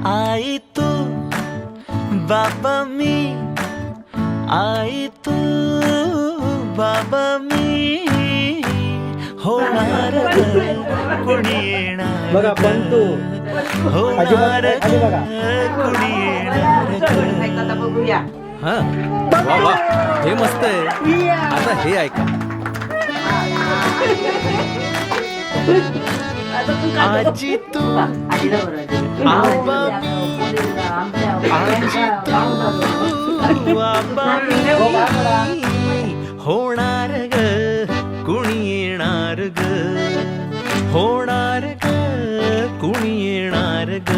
आई तू बाबा मी, आई तू बाबा मी, होणार कुणी येणार बघा पण तू होणार आजी बघा. कुणी येणार बघूया. हा वा वा, हे मस्त आहे. आता हे ऐका. आजी तू आजीला बरोबर आबा आजी तू बाबा मी, होणार ग कुणी येणार ग, होणार ग कुणी येणार ग.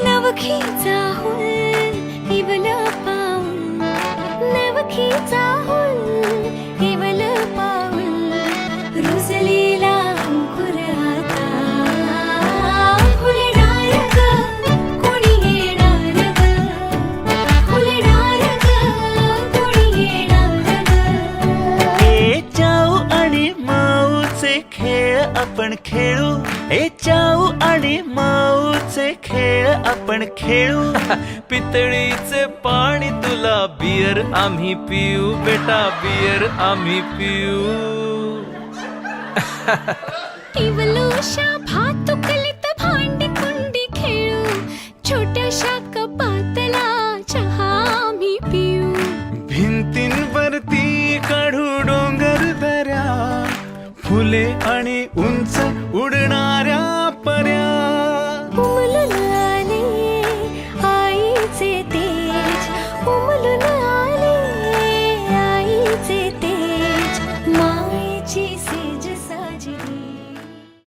नवखीचा हुल इवल पाऊल, नवखीचा हुल इवल पाऊल, रुजलेला अंकुर आता फुलणार ग कोणी येणार ग, फुलणार ग कोणी येणार ग. ए चाऊ आणि माऊचे खेळ आपण खेळू, ए चाऊ आणि माऊचे खेळ आपण खेळू. पितळीचे पाणी तुला, बियर आम्ही पिऊ बेटा, बियर आम्ही पिऊ. इवलूशा भातुकलीत भांडी कुंडी खेळू, छोट्याशा कपातला चहा आम्ही पिऊ. भिंतींवरती काढू डोंगर दऱ्या, फुले आणि